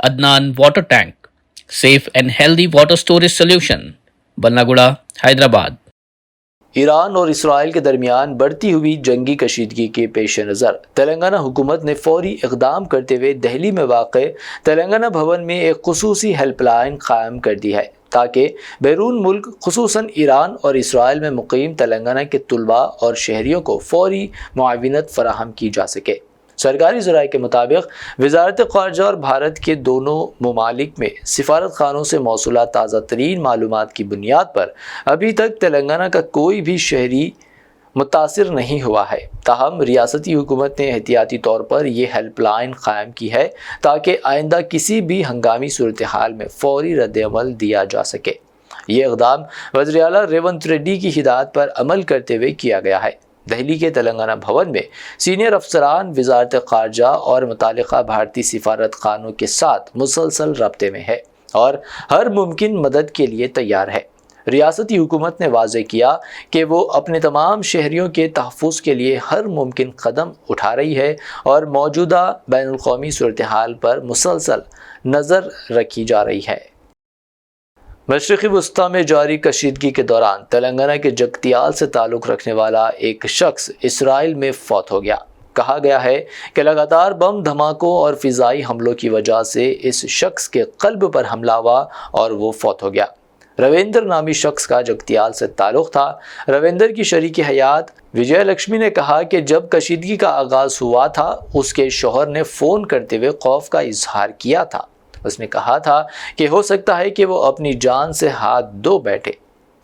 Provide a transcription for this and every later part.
Adnan Water Tank, safe and healthy water storage solution, Bannaguda, Hyderabad. Iran और Israel के दरमियान बढ़ती हुई जंगी कशीदगी के पेश नज़र तेलंगाना हुकूमत ने फौरी इक़दाम करते हुए दहली में वाक़ तेलंगाना भवन में एक खुसूसी हेल्पलाइन कायम कर दी है ताकि बैरून मुल्क खुसूसन ईरान और इसराइल में मुक़ीम तेलंगाना के तलबा और शहरियों को फौरी मुआविनत फ़राहम की जा सके। सरकारी ज़राए के मुताबिक वज़ारत ख़ारजा और भारत के दोनों ममालिक में सिफारत खानों से मौसूला ताज़ा तरीन मालूमात की बुनियाद पर अभी तक तेलंगाना का कोई भी शहरी मुतासिर नहीं हुआ है। ताहम रियासती हुकूमत ने एहतियाती तौर पर यह हेल्पलाइन कायम की है ताकि आइंदा किसी भी हंगामी सूरत हाल में फौरी रद्द-ए-अमल दिया जा सके। ये इक़दाम वज़ीर आला रेवंत रेड्डी की हिदायत पर अमल करते हुए किया गया है। दहली के तेलंगाना भवन में सीनियर अफसरान वज़ारत ख़ारजा और मुतालिका भारतीय सिफारत खानों के साथ मुसलसल रब्ते में है और हर मुमकिन मदद के लिए तैयार है। रियासती हुकूमत ने वाज़ेह किया कि वो अपने तमाम शहरियों के तहफ़्फ़ुज़ के लिए हर मुमकिन कदम उठा रही है और मौजूदा बैनुल-क़ौमी सूरत हाल पर मुसलसल नज़र रखी जा रही है। मशरिक़ी वस्ता में जारी कशीदगी के दौरान तेलंगाना के जगतियाल से ताल्लुक़ रखने वाला एक शख्स इसराइल में फौत हो गया। कहा गया है कि लगातार बम धमाकों और फ़िज़ाई हमलों की वजह से इस शख्स के क़ल्ब पर हमला हुआ और वो फौत हो गया। रविंदर नामी शख्स का जगतियाल से ताल्लुक़ था। रविंदर की शरीक हयात विजय लक्ष्मी ने कहा कि जब कशीदगी का आगाज़ हुआ था उसके शौहर ने फ़ोन करते हुए खौफ का इजहार किया था। उसने कहा था कि हो सकता है कि वो अपनी जान से हाथ धो बैठे।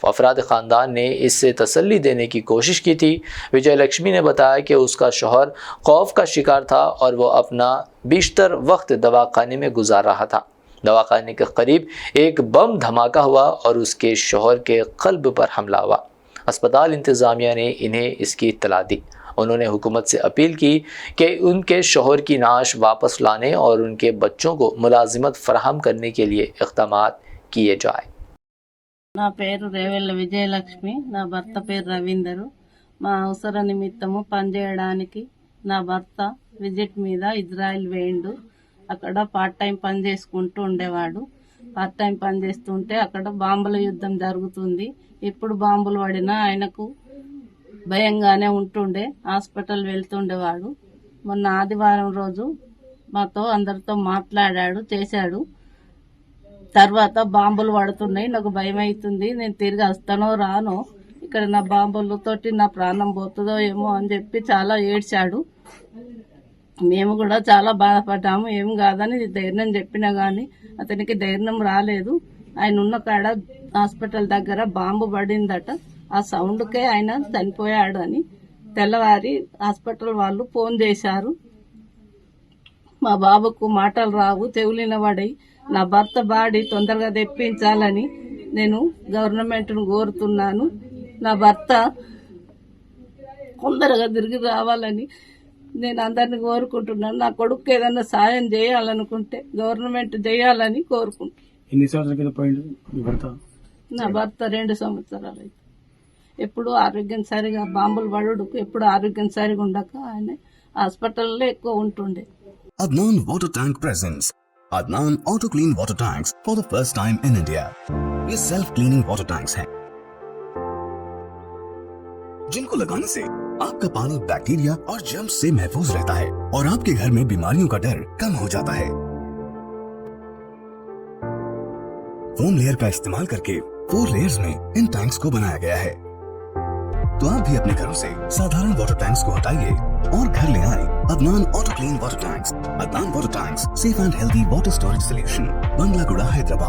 अफराद ख़ानदान ने इससे तसल्ली देने की कोशिश की थी। विजय लक्ष्मी ने बताया कि उसका शौहर खौफ का शिकार था और वो अपना बेशतर वक्त दवाखाने में गुजार रहा था। दवाखाने के करीब एक बम धमाका हुआ और उसके शौहर के क़ल्ब पर हमला हुआ। अस्पताल इंतज़ामिया ने इन्हें इसकी इत्तला दी। उन्होंने हुकूमत से अपील की कि उनके शौहर की नाश वापस लाने और उनके बच्चों को मुलाजिमत फराहम करने के लिए इक़दामात किए जाए। నా పేరు రేవెల్ల విజయలక్ష్మి, నా భర్త పేరు రవీందరు. మా అవసర నిమిత్తము పనిచేయడానికి నా భర్త విజిట్ మీద ఇజ్రాయెల్ వేయిండు. అక్కడ పార్ట్ టైం పని చేసుకుంటూ ఉండేవాడు. పార్ట్ టైం పని చేస్తుంటే అక్కడ బాంబుల యుద్ధం జరుగుతుంది. ఇప్పుడు బాంబులు పడినా ఆయనకు భయంగానే ఉంటుండే. హాస్పిటల్ వెళ్తుండేవాడు. మొన్న ఆదివారం రోజు మాతో అందరితో మాట్లాడాడు, చేశాడు. తర్వాత బాంబులు పడుతున్నాయి, నాకు భయం అవుతుంది, నేను తిరిగి వస్తానో రానో, ఇక్కడ నా బాంబులతోటి నా ప్రాణం పోతుందో ఏమో అని చెప్పి చాలా ఏడ్చాడు. మేము కూడా చాలా బాధపడ్డాము. ఏం కాదని ధైర్యం చెప్పినా కానీ అతనికి ధైర్యం రాలేదు. ఆయన ఉన్న కాడ హాస్పిటల్ దగ్గర బాంబు పడిందట. ఆ సౌండ్కే ఆయన చనిపోయాడు అని తెల్లవారి హాస్పిటల్ వాళ్ళు ఫోన్ చేశారు. మా బాబుకు మాటలు రావు, చెవులిన పడి నా భర్త బాడీ తొందరగా తెప్పించాలని నేను గవర్నమెంట్ను కోరుతున్నాను. నా భర్త తొందరగా తిరిగి రావాలని నేను అందరిని కోరుకుంటున్నాను. నా కొడుకు ఏదన్నా సాయం చేయాలనుకుంటే గవర్నమెంట్ చేయాలని కోరుకుంటున్నాను. ఎన్ని సంవత్సరాల కింద పోయిండు మీ భర్త? నా భర్త 2 సంవత్సరాలు అయితే ఎప్పుడు ఆరోగ్యం సరిగా బాంబులు పడుడుకు ఎప్పుడు ఆరోగ్యం సరిగా ఉండక ఆయన హాస్పిటల్లో ఎక్కువ ఉంటుండే. Adnan Water Tank presents Adnan Auto Clean Water Tanks for the first time in India. ये सेल्फ क्लीनिंग वाटर टैंक्स हैं जिनको लगाने से आपका पानी बैक्टीरिया और जर्म्स से महफूज रहता है और आपके घर में बीमारियों का डर कम हो जाता है। फोम लेयर का इस्तेमाल करके 4 लेयर्स में इन टैंक्स को बनाया गया है। तो आप भी अपने घरों से साधारण वाटर टैंक्स को हटाइए और घर ले आए Adnan auto clean water tanks. Adnan water tanks, safe and healthy water storage solution, Banglaguda, Hyderabad.